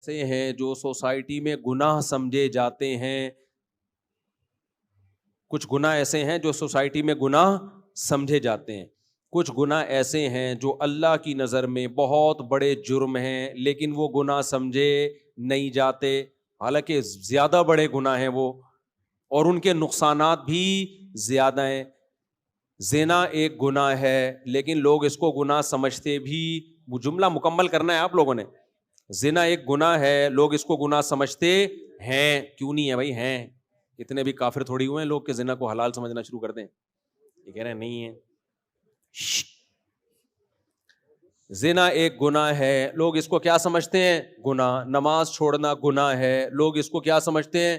ایسے ہیں جو سوسائٹی میں گناہ سمجھے جاتے ہیں، کچھ گناہ ایسے ہیں جو سوسائٹی میں گناہ سمجھے جاتے ہیں، کچھ گناہ ایسے ہیں جو اللہ کی نظر میں بہت بڑے جرم ہیں لیکن وہ گناہ سمجھے نہیں جاتے، حالانکہ زیادہ بڑے گناہ ہیں وہ، اور ان کے نقصانات بھی زیادہ ہیں۔ زنا ایک گناہ ہے لیکن لوگ اس کو گناہ سمجھتے بھی، وہ جملہ مکمل کرنا ہے آپ لوگوں نے۔ زنا ایک گناہ ہے، لوگ اس کو گناہ سمجھتے ہیں، کیوں نہیں ہے بھائی؟ ہیں، اتنے بھی کافر تھوڑی ہوئے ہیں لوگ کہ زنا کو حلال سمجھنا شروع کر دیں، یہ کہہ رہے ہیں نہیں ہے۔ زنا ایک گناہ ہے، لوگ اس کو کیا سمجھتے ہیں؟ گناہ۔ نماز چھوڑنا گناہ ہے، لوگ اس کو کیا سمجھتے ہیں؟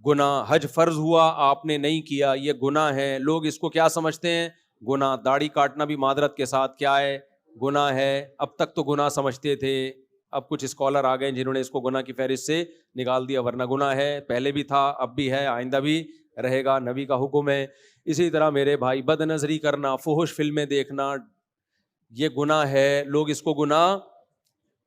گناہ۔ حج فرض ہوا آپ نے نہیں کیا، یہ گناہ ہے، لوگ اس کو کیا سمجھتے ہیں؟ گناہ۔ داڑھی کاٹنا بھی معذرت کے ساتھ کیا ہے؟ گناہ ہے۔ اب تک تو گناہ سمجھتے تھے، اب کچھ اسکالر آ گئے جنہوں نے اس کو گناہ کی فہرست سے نکال دیا، ورنہ گناہ ہے، پہلے بھی تھا، اب بھی ہے، آئندہ بھی رہے گا، نبی کا حکم ہے۔ اسی طرح میرے بھائی بد نظری کرنا، فحش فلمیں دیکھنا، یہ گناہ ہے، لوگ اس کو گناہ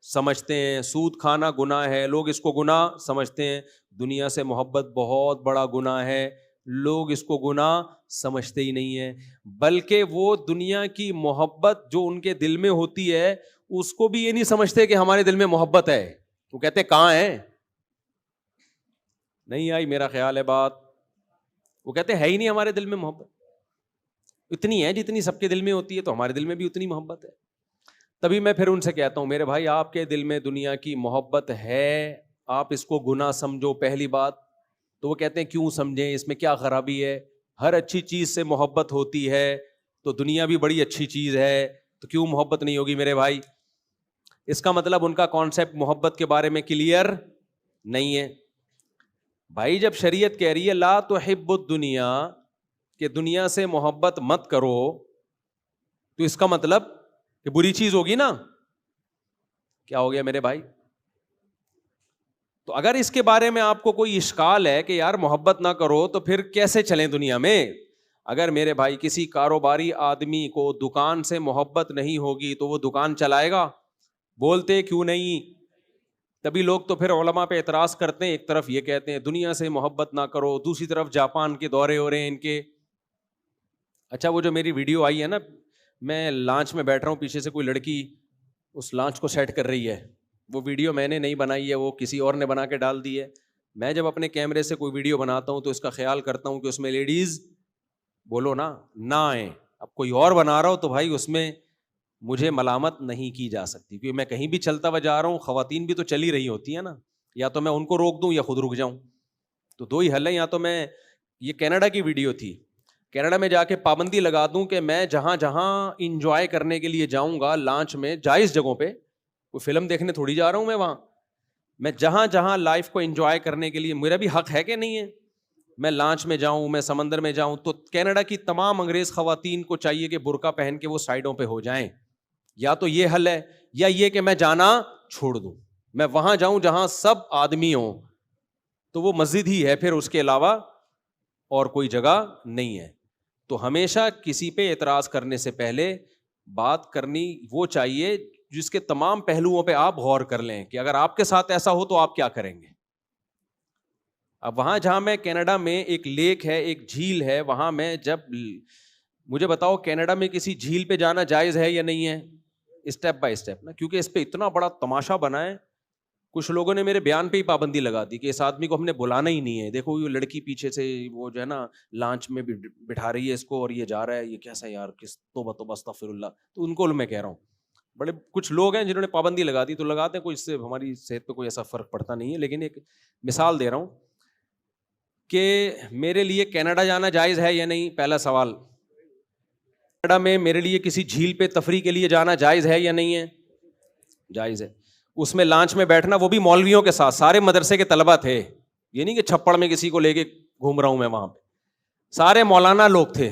سمجھتے ہیں۔ سود کھانا گناہ ہے، لوگ اس کو گناہ سمجھتے ہیں۔ دنیا سے محبت بہت بڑا گناہ ہے، لوگ اس کو گناہ سمجھتے ہی نہیں ہیں، بلکہ وہ دنیا کی محبت جو ان کے دل میں ہوتی ہے اس کو بھی یہ نہیں سمجھتے کہ ہمارے دل میں محبت ہے، وہ کہتے ہیں کہاں ہے؟ نہیں آئی میرا خیال ہے بات، وہ کہتے ہیں ہے ہی نہیں ہمارے دل میں محبت، اتنی ہے جتنی سب کے دل میں ہوتی ہے تو ہمارے دل میں بھی اتنی محبت ہے۔ تبھی میں پھر ان سے کہتا ہوں میرے بھائی آپ کے دل میں دنیا کی محبت ہے، آپ اس کو گناہ سمجھو پہلی بات، تو وہ کہتے ہیں کیوں سمجھیں، اس میں کیا خرابی ہے؟ ہر اچھی چیز سے محبت ہوتی ہے، تو دنیا بھی بڑی اچھی چیز ہے، تو کیوں محبت نہیں ہوگی میرے بھائی؟ اس کا مطلب ان کا کانسیپٹ محبت کے بارے میں کلیئر نہیں ہے۔ بھائی جب شریعت کہہ رہی ہے لا تحب الدنیا، کہ دنیا سے محبت مت کرو، تو اس کا مطلب کہ بری چیز ہوگی نا؟ کیا ہو گیا میرے بھائی؟ تو اگر اس کے بارے میں آپ کو کوئی اشکال ہے کہ یار محبت نہ کرو تو پھر کیسے چلیں دنیا میں؟ اگر میرے بھائی کسی کاروباری آدمی کو دکان سے محبت نہیں ہوگی تو وہ دکان چلائے گا؟ بولتے کیوں نہیں؟ تبھی لوگ تو پھر علماء پہ اعتراض کرتے ہیں، ایک طرف یہ کہتے ہیں دنیا سے محبت نہ کرو، دوسری طرف جاپان کے دورے ہو رہے ہیں ان کے۔ اچھا وہ جو میری ویڈیو آئی ہے نا، میں لانچ میں بیٹھ رہا ہوں، پیچھے سے کوئی لڑکی اس لانچ کو سیٹ کر رہی ہے، وہ ویڈیو میں نے نہیں بنائی ہے، وہ کسی اور نے بنا کے ڈال دی ہے۔ میں جب اپنے کیمرے سے کوئی ویڈیو بناتا ہوں تو اس کا خیال کرتا ہوں کہ اس میں لیڈیز بولو نا نہ آئیں، اب کوئی اور بنا رہا ہو تو بھائی اس میں مجھے ملامت نہیں کی جا سکتی، کیونکہ میں کہیں بھی چلتا ہوا جا رہا ہوں، خواتین بھی تو چلی رہی ہوتی ہیں نا، یا تو میں ان کو روک دوں یا خود رک جاؤں، تو دو ہی حل ہے، یا تو میں، یہ کینیڈا کی ویڈیو تھی، کینیڈا میں جا کے پابندی لگا دوں کہ میں جہاں جہاں انجوائے کرنے کے لیے جاؤں گا لانچ میں، جائز جگہوں پہ، کوئی فلم دیکھنے تھوڑی جا رہا ہوں میں وہاں، میں جہاں جہاں لائف کو انجوائے کرنے کے لیے، میرا بھی حق ہے کہ نہیں ہے، میں لانچ میں جاؤں، میں سمندر میں جاؤں، تو کینیڈا کی تمام انگریز خواتین کو چاہیے کہ برقع پہن کے وہ سائڈوں پہ ہو جائیں، یا تو یہ حل ہے، یا یہ کہ میں جانا چھوڑ دوں، میں وہاں جاؤں جہاں سب آدمی ہوں، تو وہ مسجد ہی ہے پھر، اس کے علاوہ اور کوئی جگہ نہیں ہے۔ تو ہمیشہ کسی پہ اعتراض کرنے سے پہلے بات کرنی وہ چاہیے جس کے تمام پہلوؤں پہ آپ غور کر لیں کہ اگر آپ کے ساتھ ایسا ہو تو آپ کیا کریں گے۔ اب وہاں جہاں میں کینیڈا میں ایک لیک ہے، ایک جھیل ہے، وہاں میں جب، مجھے بتاؤ کینیڈا میں کسی جھیل پہ جانا جائز ہے یا نہیں ہے؟ اسٹیپ بائی اسٹیپ نا، کیونکہ اس پہ اتنا بڑا تماشا بنا ہے، کچھ لوگوں نے میرے بیان پہ ہی پابندی لگا دی کہ اس آدمی کو ہم نے بلانا ہی نہیں ہے، دیکھو یہ لڑکی پیچھے سے وہ جو ہے نا لانچ میں بھی بٹھا رہی ہے اس کو اور یہ جا رہا ہے، یہ کیسا یار، کس توبہ توبہ استغفر اللہ۔ تو ان کو میں کہہ رہا ہوں، بڑے کچھ لوگ ہیں جنہوں نے پابندی لگا دی، تو لگاتے ہیں، کوئی اس سے ہماری صحت پہ کوئی ایسا فرق پڑتا نہیں ہے، لیکن ایک مثال دے رہا ہوں کہ میرے لیے کینیڈا جانا جائز ہے یا نہیں؟ پہلا سوال، کینیڈا میں میرے لیے کسی جھیل پہ تفریح کے لیے جانا جائز ہے یا نہیں ہے؟ جائز ہے۔ اس میں لانچ میں بیٹھنا، وہ بھی مولویوں کے ساتھ، سارے مدرسے کے طلبہ تھے، یہ نہیں کہ چھپڑ میں کسی کو لے کے گھوم رہا ہوں میں، وہاں پہ سارے مولانا لوگ تھے،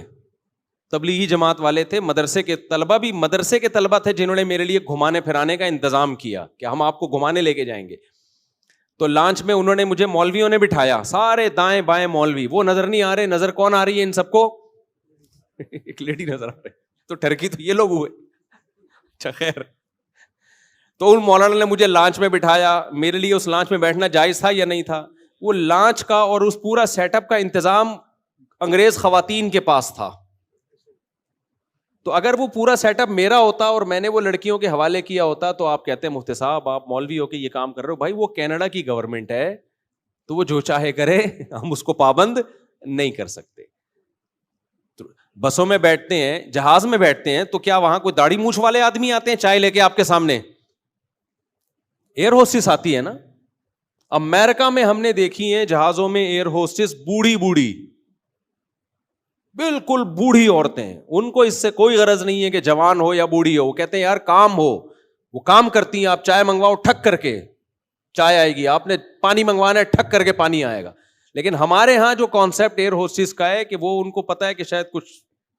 تبلیغی جماعت والے تھے، مدرسے کے طلبہ بھی مدرسے کے طلبہ تھے جنہوں نے میرے لیے گھمانے پھرانے کا انتظام کیا کہ ہم آپ کو گھمانے لے کے جائیں گے۔ تو لانچ میں انہوں نے مجھے، مولویوں نے بٹھایا، سارے دائیں بائیں مولوی، وہ نظر نہیں آ رہے، نظر کون آ رہی ہے ان سب کو؟ ایک لیڈی نظر آ رہی، تو ٹرکی تو یہ لوگ ہوئے۔ اچھا خیر، تو ان مولانا نے مجھے لانچ میں بٹھایا, میرے لیے اس لانچ میں بیٹھنا جائز تھا یا نہیں تھا؟ وہ لانچ کا اور اس پورا سیٹ اپ کا انتظام انگریز خواتین کے پاس تھا. تو اگر وہ پورا سیٹ اپ میرا ہوتا اور میں نے وہ لڑکیوں کے حوالے کیا ہوتا تو آپ کہتے ہیں مفتی صاحب آپ مولوی ہو کے یہ کام کر رہے ہو. بھائی وہ کینیڈا کی گورنمنٹ ہے, تو وہ جو چاہے کرے, ہم اس کو پابند نہیں کر سکتے. بسوں میں بیٹھتے ہیں, جہاز میں بیٹھتے ہیں, تو کیا وہاں کوئی داڑھی مونچھ والے آدمی آتے ہیں چائے لے کے آپ کے سامنے؟ ایئر ہوسٹس آتی ہے نا. امریکہ میں ہم نے دیکھی ہیں جہازوں میں ایئر ہوسٹس بوڑھی بوڑھی, بالکل بوڑھی عورتیں, ان کو اس سے کوئی غرض نہیں ہے کہ جوان ہو یا بوڑھی ہو. وہ کہتے ہیں یار کام ہو, وہ کام کرتی ہیں. آپ چائے منگواؤ ٹھک کر کے چائے آئے گی, آپ نے پانی منگوانا ہے ٹھک کر کے پانی آئے گا. لیکن ہمارے ہاں جو کانسیپٹ ایئر ہوسٹس کا ہے کہ وہ ان کو پتا ہے کہ شاید کچھ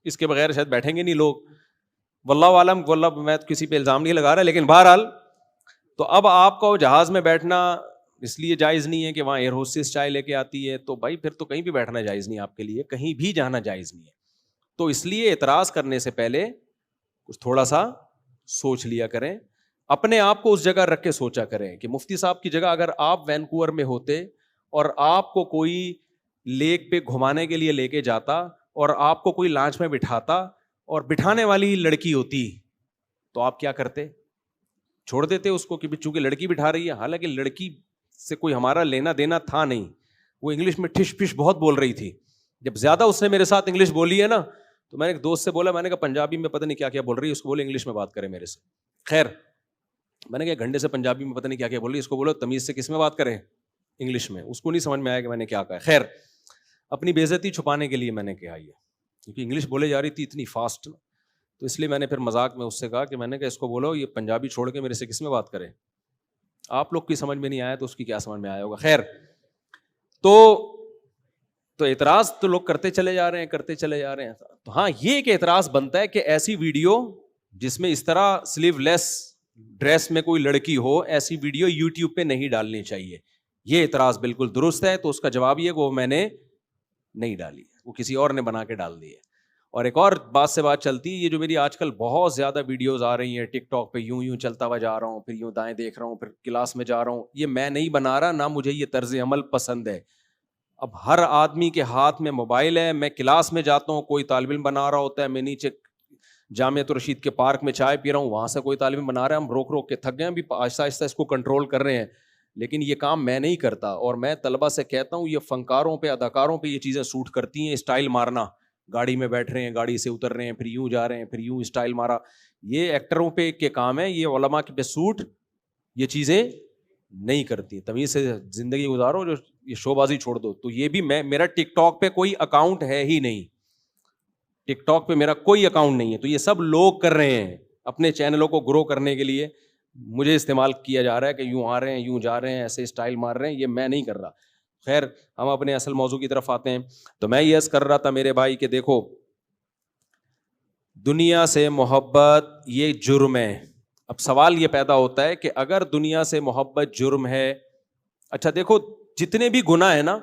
اس کے بغیر شاید بیٹھیں گے نہیں لوگ, واللہ عالم, واللہ میں کسی پہ الزام نہیں لگا رہا, لیکن بہرحال. تو اب آپ کو جہاز میں بیٹھنا اس لیے جائز نہیں ہے کہ وہاں ایئر ہوسٹس چائے لے کے آتی ہے, تو بھائی پھر تو کہیں بھی بیٹھنا جائز نہیں آپ کے لیے, کہیں بھی جانا جائز نہیں ہے. تو اس لیے اعتراض کرنے سے پہلے کچھ تھوڑا سا سوچ لیا کریں, اپنے آپ کو اس جگہ رکھ کے سوچا کریں کہ مفتی صاحب کی جگہ اگر آپ وینکوور میں ہوتے اور آپ کو کوئی لیک پہ گھمانے کے لیے لے کے جاتا اور آپ کو کوئی لانچ میں بٹھاتا اور بٹھانے والی لڑکی ہوتی, تو آپ کیا کرتے؟ چھوڑ دیتے اس کو کہ چونکہ لڑکی بٹھا رہی ہے. حالانکہ لڑکی سے کوئی ہمارا لینا دینا تھا نہیں, وہ انگلش میں ٹھش پش بہت بول رہی تھی. جب زیادہ اس نے میرے ساتھ انگلش بولی ہے نا, تو میں نے ایک دوست سے بولا, میں نے کہا پنجابی میں پتہ نہیں کیا کیا بول رہی ہے, اس کو بولے انگلش میں بات کرے میرے سے. خیر میں نے کہا گھنٹے سے پنجابی میں پتہ نہیں کیا کیا بول رہی ہے, اس کو بولو تمیز سے کس میں بات کریں, انگلش میں. اس کو نہیں سمجھ میں آیا کہ میں نے کیا کہا. خیر اپنی بے عزتی چھپانے کے لیے میں نے کہا یہ, کیونکہ انگلش بولے جا رہی تھی اتنی فاسٹ, تو اس لیے میں نے پھر مذاق میں اس سے کہا کہ میں نے کہا اس کو بولو یہ پنجابی چھوڑ کے میرے سے کس میں بات کرے. آپ لوگ کی سمجھ میں نہیں آیا تو اس کی کیا سمجھ میں آیا ہوگا. خیر تو اعتراض تو لوگ کرتے چلے جا رہے ہیں. تو ہاں یہ ایک اعتراض بنتا ہے کہ ایسی ویڈیو جس میں اس طرح سلیو لیس ڈریس میں کوئی لڑکی ہو, ایسی ویڈیو یوٹیوب پہ نہیں ڈالنی چاہیے. یہ اعتراض بالکل درست ہے. تو اس کا جواب یہ کہ وہ میں نے نہیں ڈالی, وہ کسی اور نے بنا کے ڈال دی ہے. اور ایک اور بات سے بات چلتی ہے, یہ جو میری آج کل بہت زیادہ ویڈیوز آ رہی ہیں ٹک ٹاک پہ, یوں چلتا ہوا جا رہا ہوں, پھر یوں دائیں دیکھ رہا ہوں, پھر کلاس میں جا رہا ہوں, یہ میں نہیں بنا رہا, نہ مجھے یہ طرز عمل پسند ہے. اب ہر آدمی کے ہاتھ میں موبائل ہے. میں کلاس میں جاتا ہوں, کوئی طالب علم بنا رہا ہوتا ہے, میں نیچے جامعۃ الرشید کے پارک میں چائے پی رہا ہوں, وہاں سے کوئی طالب علم بنا رہا ہے, ہم روک روک کے تھک گئے ہیں, ابھی آہستہ آہستہ اس کو کنٹرول کر رہے ہیں. لیکن یہ کام میں نہیں کرتا, اور میں طلبہ سے کہتا ہوں یہ فنکاروں پہ, اداکاروں پہ یہ چیزیں سوٹ کرتی ہیں. اسٹائل مارنا, گاڑی میں بیٹھ رہے ہیں, گاڑی سے اتر رہے ہیں, پھر یوں جا رہے ہیں, پھر یوں اسٹائل مارا, یہ ایکٹروں پہ کے کام ہے. یہ علماء کے پہ سوٹ یہ چیزیں نہیں کرتی. تمیز سے زندگی گزارو, جو یہ شو بازی چھوڑ دو. تو یہ بھی میرا ٹک ٹاک پہ کوئی اکاؤنٹ ہے ہی نہیں, ٹک ٹاک پہ میرا کوئی اکاؤنٹ نہیں ہے. تو یہ سب لوگ کر رہے ہیں اپنے چینلوں کو گرو کرنے کے لیے, مجھے استعمال کیا جا رہا ہے کہ یوں آ رہے ہیں, یوں جا رہے ہیں, ایسے اسٹائل مار رہے ہیں. یہ میں نہیں کر رہا. خیر ہم اپنے اصل موضوع کی طرف آتے ہیں. تو میں یہ عرض کر رہا تھا میرے بھائی کہ دیکھو, دنیا سے محبت یہ جرم ہے. اب سوال یہ پیدا ہوتا ہے کہ اگر دنیا سے محبت جرم ہے, اچھا دیکھو جتنے بھی گناہ ہیں نا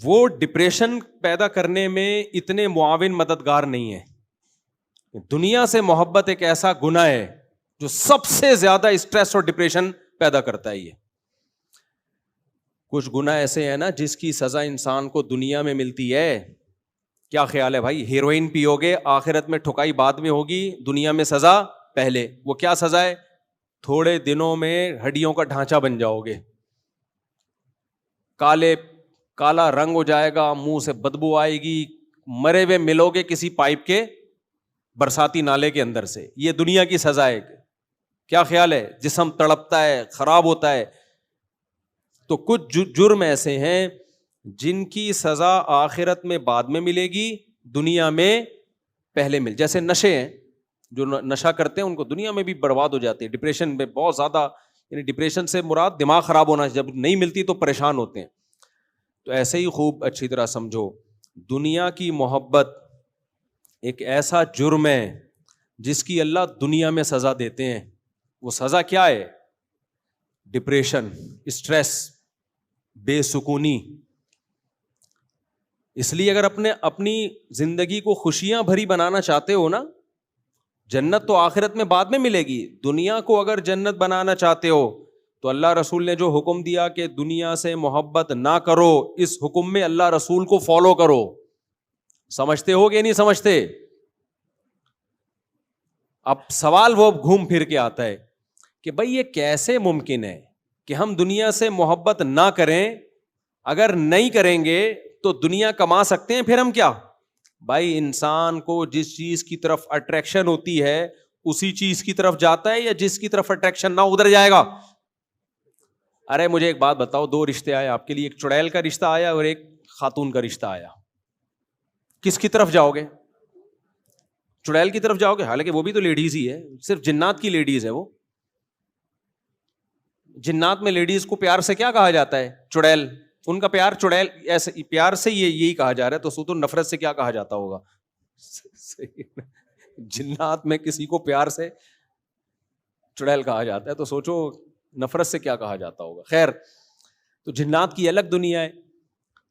وہ ڈپریشن پیدا کرنے میں اتنے معاون مددگار نہیں ہے. دنیا سے محبت ایک ایسا گناہ ہے جو سب سے زیادہ اسٹریس اور ڈپریشن پیدا کرتا ہے. یہ کچھ گناہ ایسے ہیں نا جس کی سزا انسان کو دنیا میں ملتی ہے. کیا خیال ہے بھائی؟ ہیروئن پیو گے, آخرت میں ٹھکائی بعد میں ہوگی, دنیا میں سزا پہلے. وہ کیا سزا ہے؟ تھوڑے دنوں میں ہڈیوں کا ڈھانچہ بن جاؤ گے, کالا رنگ ہو جائے گا, منہ سے بدبو آئے گی, مرے ہوئے ملو گے کسی پائپ کے برساتی نالے کے اندر سے. یہ دنیا کی سزا ہے. کیا خیال ہے؟ جسم تڑپتا ہے, خراب ہوتا ہے. تو کچھ جرم ایسے ہیں جن کی سزا آخرت میں بعد میں ملے گی, دنیا میں پہلے جیسے نشے ہیں, جو نشہ کرتے ہیں ان کو دنیا میں بھی برباد ہو جاتے ہیں. ڈپریشن میں بہت زیادہ, یعنی ڈپریشن سے مراد دماغ خراب ہونا, جب نہیں ملتی تو پریشان ہوتے ہیں. تو ایسے ہی خوب اچھی طرح سمجھو, دنیا کی محبت ایک ایسا جرم ہے جس کی اللہ دنیا میں سزا دیتے ہیں. وہ سزا کیا ہے؟ ڈپریشن, اسٹریس, بے سکونی. اس لیے اگر اپنی زندگی کو خوشیاں بھری بنانا چاہتے ہو نا, جنت تو آخرت میں بعد میں ملے گی. دنیا کو اگر جنت بنانا چاہتے ہو تو اللہ رسول نے جو حکم دیا کہ دنیا سے محبت نہ کرو, اس حکم میں اللہ رسول کو فالو کرو. سمجھتے ہو کہ نہیں سمجھتے؟ اب سوال وہ گھوم پھر کے آتا ہے کہ بھئی یہ کیسے ممکن ہے کہ ہم دنیا سے محبت نہ کریں؟ اگر نہیں کریں گے تو دنیا کما سکتے ہیں پھر ہم کیا؟ بھائی انسان کو جس چیز کی طرف اٹریکشن ہوتی ہے اسی چیز کی طرف جاتا ہے, یا جس کی طرف اٹریکشن نہ ادھر جائے گا؟ ارے مجھے ایک بات بتاؤ, 2 رشتے آئے آپ کے لیے, ایک چڑیل کا رشتہ آیا اور ایک خاتون کا رشتہ آیا, کس کی طرف جاؤ گے؟ چڑیل کی طرف جاؤ گے؟ حالانکہ وہ بھی تو لیڈیز ہی ہے, صرف جنات کی لیڈیز ہے وہ. جنات میں لیڈیز کو پیار سے کیا کہا جاتا ہے؟ چڑیل. ان کا پیار چڑیل, ایسے پیار سے یہی کہا جا رہا ہے, تو سو تو نفرت سے کیا کہا جاتا ہوگا؟ جنات میں کسی کو پیار سے چڑیل کہا جاتا ہے, تو سوچو نفرت سے کیا کہا جاتا ہوگا. خیر, تو جنات کی الگ دنیا ہے.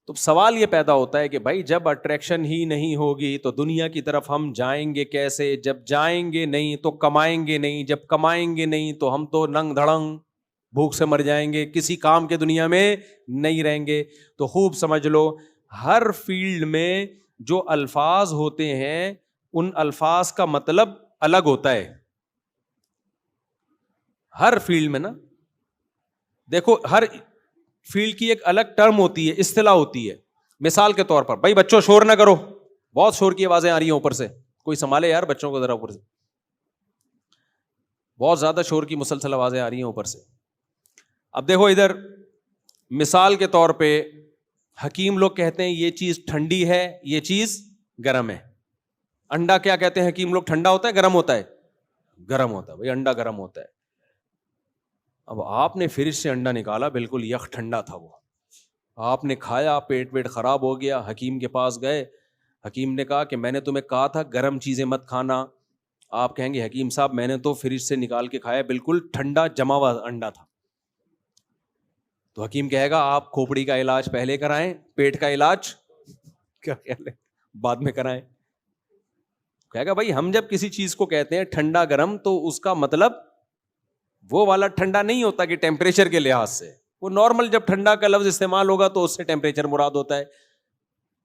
تو سوال یہ پیدا ہوتا ہے کہ بھائی جب اٹریکشن ہی نہیں ہوگی تو دنیا کی طرف ہم جائیں گے کیسے؟ جب جائیں گے نہیں تو کمائیں گے نہیں, جب کمائیں گے نہیں تو ہم تو ننگ دھڑنگ بھوک سے مر جائیں گے, کسی کام کے دنیا میں نہیں رہیں گے. تو خوب سمجھ لو, ہر فیلڈ میں جو الفاظ ہوتے ہیں ان الفاظ کا مطلب الگ ہوتا ہے. ہر فیلڈ میں نا, دیکھو ہر فیلڈ کی ایک الگ ٹرم ہوتی ہے, اصطلاح ہوتی ہے. مثال کے طور پر, بھائی بچوں شور نہ کرو, بہت شور کی آوازیں آ رہی ہیں اوپر سے, کوئی سنبھالے یار بچوں کو ذرا اوپر سے, بہت زیادہ شور کی مسلسل آوازیں آ رہی ہیں اوپر سے. اب دیکھو ادھر مثال کے طور پہ حکیم لوگ کہتے ہیں یہ چیز ٹھنڈی ہے, یہ چیز گرم ہے. انڈا کیا کہتے ہیں حکیم لوگ؟ ٹھنڈا ہوتا ہے گرم ہوتا ہے؟ گرم ہوتا ہے. بھائی انڈا گرم ہوتا ہے. اب آپ نے فریج سے انڈا نکالا, بالکل یخ ٹھنڈا تھا وہ, آپ نے کھایا, پیٹ ویٹ خراب ہو گیا, حکیم کے پاس گئے, حکیم نے کہا کہ میں نے تمہیں کہا تھا گرم چیزیں مت کھانا. آپ کہیں گے حکیم صاحب میں نے تو فریج سے نکال کے کھایا, بالکل ٹھنڈا جما ہوا انڈا تھا. تو حکیم کہے گا آپ کھوپڑی کا علاج پہلے کرائیں, پیٹ کا علاج کیا بعد میں کرائیں. کہے گا بھائی ہم جب کسی چیز کو کہتے ہیں ٹھنڈا گرم تو اس کا مطلب وہ والا ٹھنڈا نہیں ہوتا کہ ٹیمپریچر کے لحاظ سے, وہ نارمل جب ٹھنڈا کا لفظ استعمال ہوگا تو اس سے ٹیمپریچر مراد ہوتا ہے.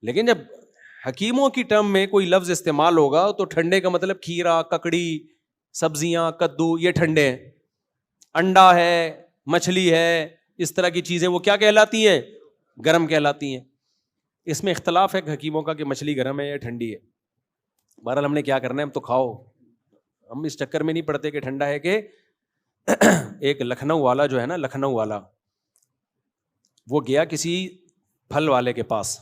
لیکن جب حکیموں کی ٹرم میں کوئی لفظ استعمال ہوگا تو ٹھنڈے کا مطلب کھیرا, ککڑی, سبزیاں, کدو, یہ ٹھنڈے ہیں. انڈا ہے, مچھلی ہے, اس طرح کی چیزیں وہ کیا کہلاتی ہیں؟ گرم کہلاتی ہیں. اس میں اختلاف ہے حکیموں کا کہ مچھلی گرم ہے یا ٹھنڈی ہے. بہرحال ہم نے کیا کرنا ہے, ہم تو کھاؤ, ہم اس چکر میں نہیں پڑتے کہ ٹھنڈا ہے. کہ ایک لکھنؤ والا جو ہے نا, لکھنؤ والا, وہ گیا کسی پھل والے کے پاس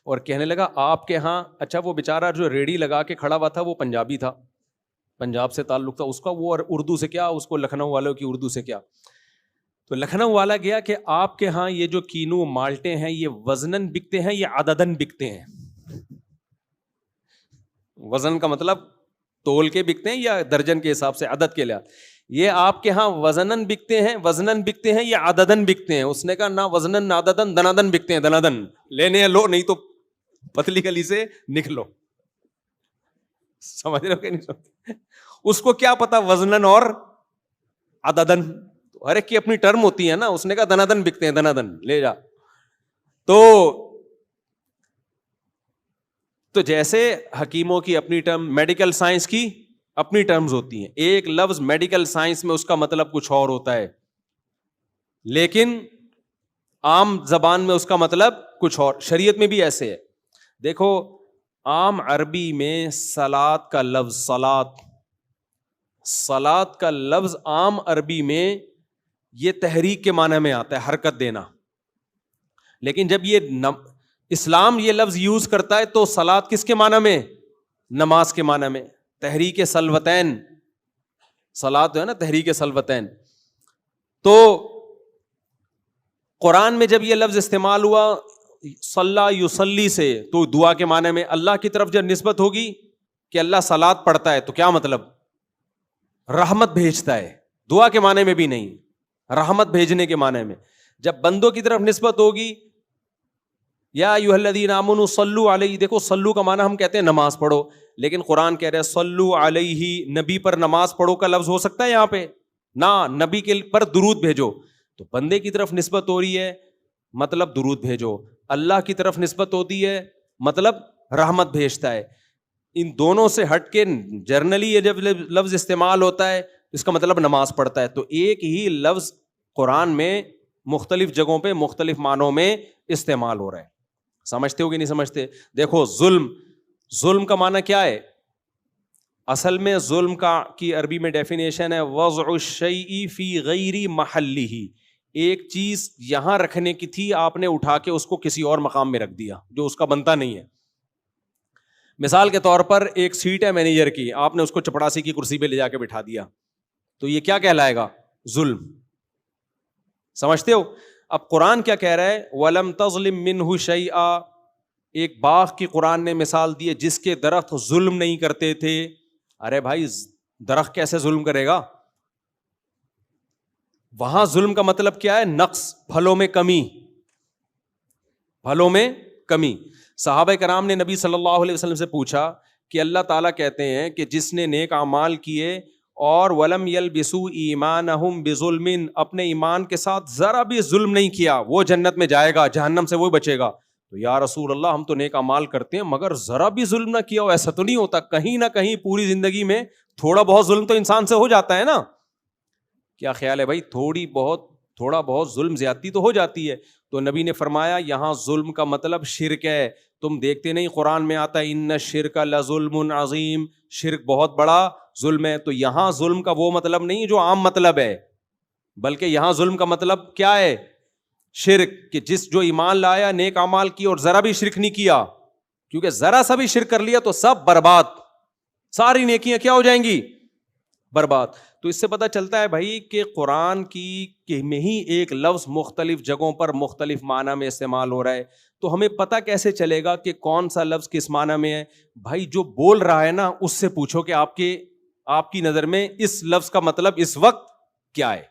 اور کہنے لگا آپ کے ہاں, اچھا وہ بیچارہ جو ریڑھی لگا کے کھڑا ہوا تھا وہ پنجابی تھا, پنجاب سے تعلق تھا اس کا, وہ اور اردو سے کیا, اس کو لکھنؤ والوں کی اردو سے کیا. تو لکھنؤ والا گیا کہ آپ کے ہاں یہ جو کینو مالٹے ہیں یہ وزنن بکتے ہیں یا عددن بکتے ہیں؟ وزن کا مطلب تول کے بکتے ہیں یا درجن کے حساب سے, عدد کے لحاظ. یہ آپ کے ہاں وزنن بکتے ہیں یا عددن بکتے ہیں؟ اس نے کہا نہ وزنن نہ عددن, دنادن بکتے ہیں. دنادن لینے ہیں لو, نہیں تو پتلی گلی سے نکلو. سمجھ رہے ہو کہ نہیں سمجھ؟ اس کو کیا پتا وزنن اور عددن, ہر ایک کی اپنی ٹرم ہوتی ہے نا. اس نے کہا دنادن بکتے ہیں, دنادن لے جا. تو جیسے حکیموں کی اپنی ٹرم, میڈیکل سائنس کی اپنی ٹرمز ہوتی ہیں. ایک لفظ میڈیکل سائنس میں اس کا مطلب کچھ اور ہوتا ہے, لیکن عام زبان میں اس کا مطلب کچھ اور. شریعت میں بھی ایسے ہے. دیکھو عام عربی میں صلاۃ کا لفظ, صلاۃ کا لفظ عام عربی میں یہ تحریک کے معنی میں آتا ہے, حرکت دینا. لیکن جب یہ اسلام یہ لفظ یوز کرتا ہے تو صلاۃ کس کے معنی میں؟ نماز کے معنی میں. تحریک سلوتین, صلاۃ جو ہے نا تحریک سلوتین. تو قرآن میں جب یہ لفظ استعمال ہوا صلی یصلی سے, تو دعا کے معنی میں. اللہ کی طرف جب نسبت ہوگی کہ اللہ صلاۃ پڑھتا ہے, تو کیا مطلب؟ رحمت بھیجتا ہے. دعا کے معنی میں بھی نہیں, رحمت بھیجنے کے معنی میں. جب بندوں کی طرف نسبت ہوگی یا ایھا الذین آمنوا صلوا علیہ, دیکھو صلو کا معنی ہم کہتے ہیں نماز پڑھو, لیکن قرآن کہہ رہے صلو علیہ، نبی پر نماز پڑھو کا لفظ ہو سکتا ہے یہاں پہ؟ نہ، نبی کے پر درود بھیجو. تو بندے کی طرف نسبت ہو رہی ہے، مطلب درود بھیجو. اللہ کی طرف نسبت ہوتی ہے، مطلب رحمت بھیجتا ہے. ان دونوں سے ہٹ کے جرنلی یہ جب لفظ استعمال ہوتا ہے اس کا مطلب نماز پڑھتا ہے. تو ایک ہی لفظ قرآن میں مختلف جگہوں پہ مختلف معنوں میں استعمال ہو رہا ہے. سمجھتے ہو کہ نہیں سمجھتے؟ دیکھو ظلم کا معنی کیا ہے؟ اصل میں ظلم کی عربی میں ڈیفینیشن ہے وضع الشیء فی غیر محلہ. ایک چیز یہاں رکھنے کی تھی، آپ نے اٹھا کے اس کو کسی اور مقام میں رکھ دیا جو اس کا بنتا نہیں ہے. مثال کے طور پر ایک سیٹ ہے مینیجر کی، آپ نے اس کو چپڑاسی کی کرسی پہ لے جا کے بٹھا دیا، تو یہ کیا کہلائے گا؟ ظلم. سمجھتے ہو؟ اب قرآن کیا کہہ رہا ہے؟ وَلَمْ تَظْلِم مِّنْهُ شَيْئًا. ایک باغ کی قرآن نے مثال دی ہے جس کے درخت ظلم نہیں کرتے تھے. ارے بھائی درخت کیسے ظلم کرے گا؟ وہاں ظلم کا مطلب کیا ہے؟ نقص، پھلوں میں کمی. پھلوں میں کمی. صحابہ کرام نے نبی صلی اللہ علیہ وسلم سے پوچھا کہ اللہ تعالیٰ کہتے ہیں کہ جس نے نیک اعمال کیے اور وَلَمْ يَلْبِسُوا إِيمَانَهُمْ بِظُلْمٍ، اپنے ایمان کے ساتھ ذرا بھی ظلم نہیں کیا، وہ جنت میں جائے گا، جہنم سے وہ بچے گا. تو یا رسول اللہ ہم تو نیک اعمال کرتے ہیں مگر ذرا بھی ظلم نہ کیا ہو، ایسا تو نہیں ہوتا؟ کہیں نہ کہیں پوری زندگی میں تھوڑا بہت ظلم تو انسان سے ہو جاتا ہے نا. کیا خیال ہے بھائی؟ تھوڑا بہت ظلم زیادتی تو ہو جاتی ہے. تو نبی نے فرمایا یہاں ظلم کا مطلب شرک ہے. تم دیکھتے نہیں قرآن میں آتا ہے ان الشرک لظلم عظیم، شرک بہت بڑا ظلم ہے. تو یہاں ظلم کا وہ مطلب نہیں جو عام مطلب ہے، بلکہ یہاں ظلم کا مطلب کیا ہے؟ شرک. کہ جو ایمان لایا، نیک اعمال کی اور ذرا بھی شرک نہیں کیا، کیونکہ ذرا سا بھی شرک کر لیا تو سب برباد، ساری نیکیاں کیا ہو جائیں گی؟ برباد. تو اس سے پتہ چلتا ہے بھائی کہ قرآن کی میں ہی ایک لفظ مختلف جگہوں پر مختلف معنی میں استعمال ہو رہا ہے. تو ہمیں پتہ کیسے چلے گا کہ کون سا لفظ کس معنی میں ہے؟ بھائی جو بول رہا ہے نا اس سے پوچھو کہ آپ کی نظر میں اس لفظ کا مطلب اس وقت کیا ہے.